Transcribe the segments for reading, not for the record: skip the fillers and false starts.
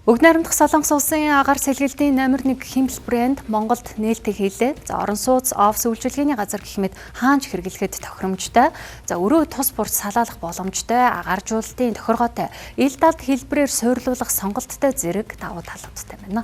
Бүгд найрамдах Солонгос улсын агаар сэлгэлтийн номер 1 Химпл брэнд Монголд нээлттэй хийлээ. За орон сууц офс үйлчилгээний газар гэх мэт хаанч хэрэглэхэд тохиромжтой. За өрөө тус бурд салаалах боломжтой, агааржуулалтын тохиргоотой, ил далд хэлбэрээр суйрлуулах сонголттой зэрэг давуу талуудтай байна.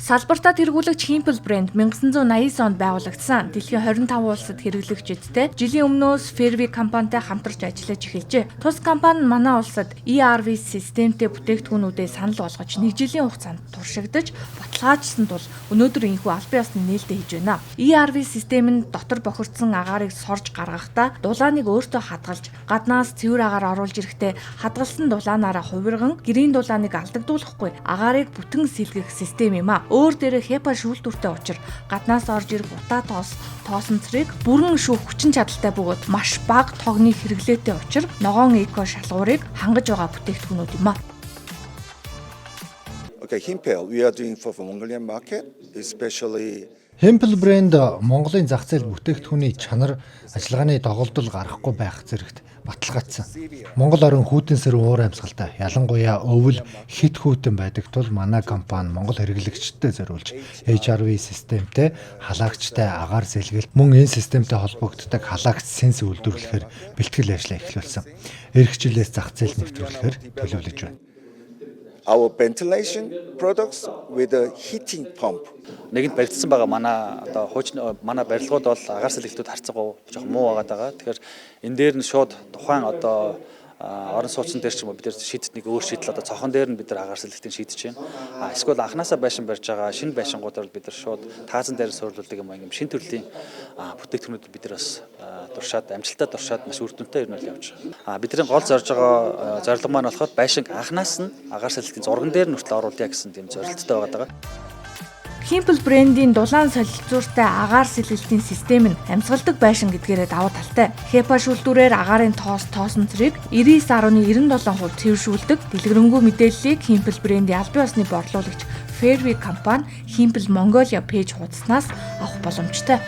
Салбартаа тэргүүлэгч Химпл брэнд 1989 онд байгуулагдсан. Дэлхийн 25 улсад хэрэглэгчидтэй жилийн өмнөөс Fairview компанитай хамтарч ажиллаж эхэлжээ. Тус компани манай улсад ERV системтэй бүтээгдэхүүнүүдэд санал болгож 1 жилийн хугацаанд туршигдаж баталгаажсан тул өнөөдөр энэхүү албан ёсны нээлттэй хийж байна. ERV систем нь дотор бохирдсон агаарыг сорж гаргахдаа дулааныг өөртөө хадгалж, гаднаас цэвэр агаар оруулж ирэхдээ хадгалсан дулаанаараа хувирган гэрийн дулааныг алдагдуулахгүй агаарыг бүтэн сэлгэх систем юм а. Өөр дээрээ HEPA шүүлтүүртэй учир гаднаас орж ирэх утаа тоосонцрыг бүрэн шүүх хүчин чадалтай бөгөөд маш бага тогны хэрэглээтэй учир ногоон эко шалгуурыг хангаж байгаа бүтээгдэхүүнүүд юм а. Okay, Himple, we are doing for Mongolian market, especially Химпл брэнд Монголын зах зээл бүтээгдэхүүний чанар ажиллагааны доголдол гарахгүй байх зэрэгт баталгаажсан. Монгол орон хүйтэн сэрүүн уур амьсгалтай ялангуяа өвөл хит хүйтэн байдаг тул манай компани Монгол хэрэглэгчдэд зориулж HRV системтэй халаагчтай агаар сэлгэлт мөн энэ системтэй холбогддог халаагч сенс үйлдвэрлэхээр бэлтгэл ажлаа эхлүүлсэн. Эх жилээс зах зээл нэвтрүүлэхээр төлөвлөж байна. our ventilation products with a heating pump. Нэгэнд баригдсан байгаа манай барилгууд бол агаар сэлгэлтүүд харьцангуй жоохон муу байгаа. Тэгэхээр энэ дээр нь шууд тухайн орон сууцсан дээр ч юм уу бид нар нэг өөр шийдэл цохон дээр нь бид нар агаар сэлгэлтийг шийдэж байна. Эсвэл анханасаа байшин барьж байгаа шинэ байшингуудаар бид нар шууд таазан дээр суйрлуулдаг юм ийм шинэ төрлийн бүтээгдэхүүнүүд бид нар бас амжилттай туршаад маш үр дүнтэй ирнэл явж байгаа. Бидний гол зорж байгаа зорилго маань болохоор байшинг анханаас нь агаар сэлгэлтийн зурган дээр нь хүртэл оруулъя гэсэн тийм зорилттой байгаа. Химпл брэндийн дулаан солилцууртай агаар сэлгэлтийн систем нь амьсгалдаг байшин гэдгээрээ давуу талтай. HEPA шүүлтүүрээр агаарын тоосонцрыг 99.97% цэвэршүүлдэг. Дэлгэрэнгүй мэдээллийг Химпл брэндийн албан ёсны борлуулагч Fairview компани Химпл Mongolia пэйж хуудаснаас авах боломжтой.